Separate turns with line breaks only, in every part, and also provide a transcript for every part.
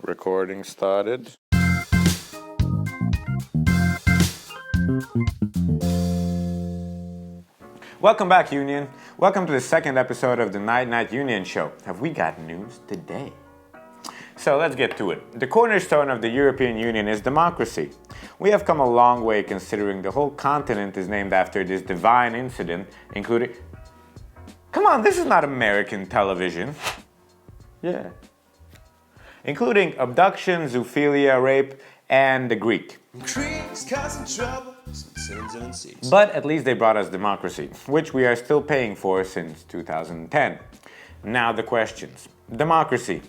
Recording started. Welcome back, Union. Welcome to the second episode of the Night Union Show. Have we got news today? So let's get to it. The cornerstone of the European Union is democracy. We have come a long way considering the whole continent is named after this divine incident, including... Come on, this is not American television. Yeah. Including abduction, zoophilia, rape, and the Greek.
Greeks causing trouble, sins and seas.
But at least they brought us democracy, which we are still paying for since 2010. Now the questions. Democracy.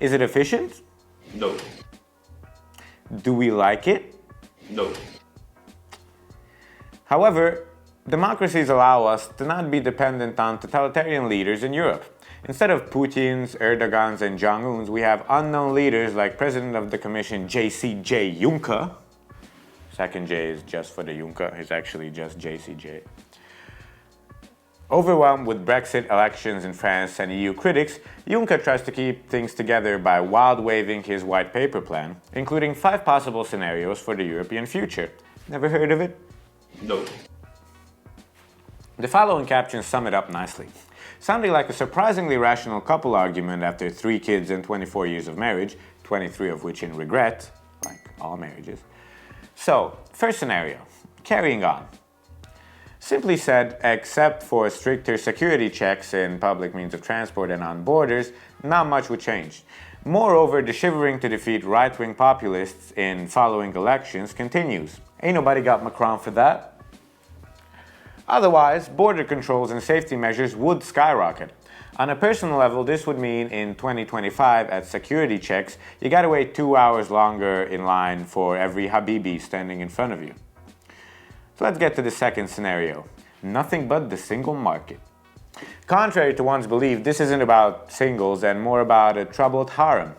Is it efficient?
No.
Do we like it?
No.
However, democracies allow us to not be dependent on totalitarian leaders in Europe. Instead of Putin's, Erdogan's, and Jong-un's, we have unknown leaders like President of the Commission JCJ Juncker. Second J is just for the Juncker, it's actually just JCJ. Overwhelmed with Brexit, elections in France, and EU critics, Juncker tries to keep things together by wild-waving his white paper plan, including 5 possible scenarios for the European future. Never heard of it?
No.
The following captions sum it up nicely. Sounding like a surprisingly rational couple argument after 3 kids and 24 years of marriage, 23 of which in regret, like all marriages. So, first scenario, carrying on. Simply said, except for stricter security checks in public means of transport and on borders, not much would change. Moreover, the shivering to defeat right-wing populists in following elections continues. Ain't nobody got Macron for that. Otherwise, border controls and safety measures would skyrocket. On a personal level, this would mean in 2025 at security checks, you gotta wait 2 hours longer in line for every Habibi standing in front of you. So let's get to the second scenario. Nothing but the single market. Contrary to one's belief, this isn't about singles and more about a troubled harem.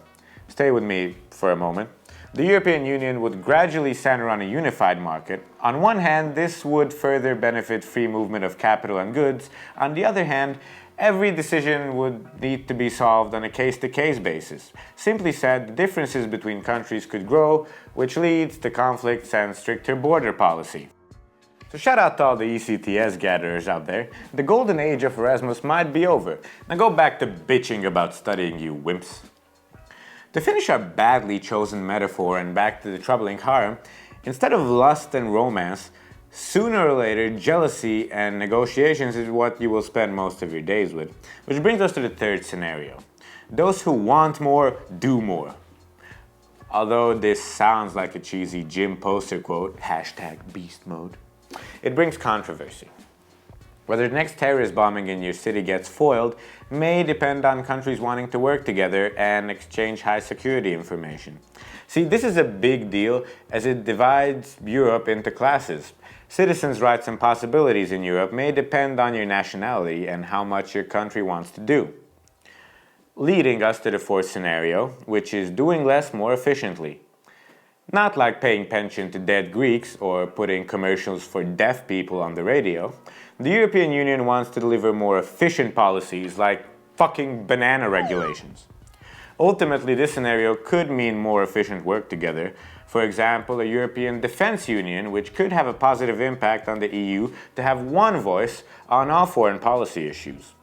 Stay with me for a moment. The European Union would gradually center on a unified market. On one hand, this would further benefit free movement of capital and goods. On the other hand, every decision would need to be solved on a case-to-case basis. Simply said, the differences between countries could grow, which leads to conflicts and stricter border policy. So shout out to all the ECTS gatherers out there. The golden age of Erasmus might be over. Now go back to bitching about studying, you wimps. To finish our badly chosen metaphor and back to the troubling harem, instead of lust and romance, sooner or later jealousy and negotiations is what you will spend most of your days with. Which brings us to the third scenario. Those who want more, do more. Although this sounds like a cheesy gym poster quote, #beast mode, it brings controversy. Whether the next terrorist bombing in your city gets foiled may depend on countries wanting to work together and exchange high security information. See, this is a big deal as it divides Europe into classes. Citizens' rights and possibilities in Europe may depend on your nationality and how much your country wants to do. Leading us to the fourth scenario, which is doing less more efficiently. Not like paying pension to dead Greeks or putting commercials for deaf people on the radio. The European Union wants to deliver more efficient policies like fucking banana regulations. Ultimately, this scenario could mean more efficient work together. For example, a European Defense Union, which could have a positive impact on the EU to have one voice on all foreign policy issues.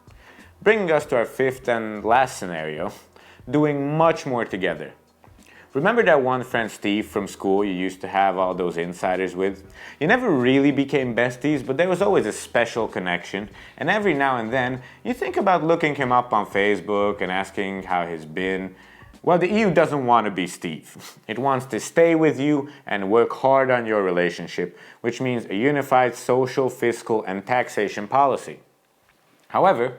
Bringing us to our fifth and last scenario, doing much more together. Remember that one friend Steve from school you used to have all those insiders with? You never really became besties, but there was always a special connection, and every now and then you think about looking him up on Facebook and asking how he's been. Well, the EU doesn't want to be Steve. It wants to stay with you and work hard on your relationship, which means a unified social, fiscal, and taxation policy. However,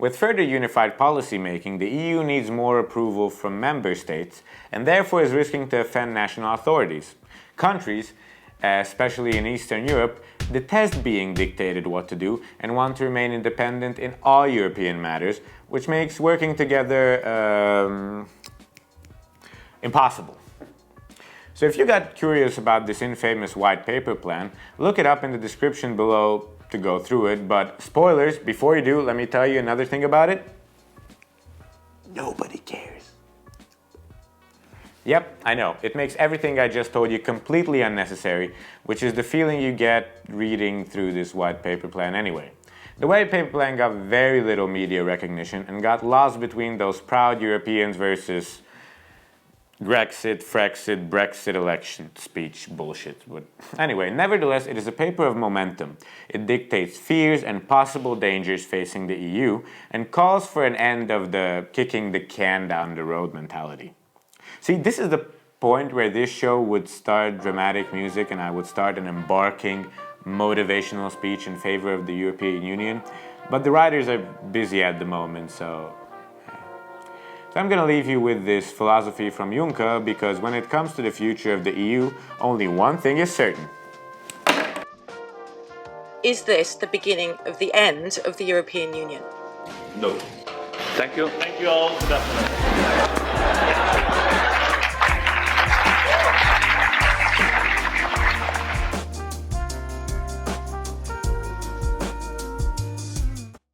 with further unified policy making, the EU needs more approval from member states and therefore is risking to offend national authorities. Countries, especially in Eastern Europe, detest being dictated what to do and want to remain independent in all European matters, which makes working together impossible. So if you got curious about this infamous white paper plan, look it up in the description below to go through it, but spoilers, before you do, let me tell you another thing about it. Nobody cares. Yep, I know. It makes everything I just told you completely unnecessary, which is the feeling you get reading through this white paper plan anyway. The white paper plan got very little media recognition and got lost between those proud Europeans versus Grexit, Frexit, Brexit election speech bullshit. But anyway, nevertheless, it is a paper of momentum. It dictates fears and possible dangers facing the EU and calls for an end of the kicking the can down the road mentality. See, this is the point where this show would start dramatic music and I would start an embarking, motivational speech in favor of the European Union. But the writers are busy at the moment, so I'm going to leave you with this philosophy from Juncker, because when it comes to the future of the EU, only one thing is certain.
Is this the beginning of the end of the European Union?
No.
Thank you.
Thank you all. Good afternoon.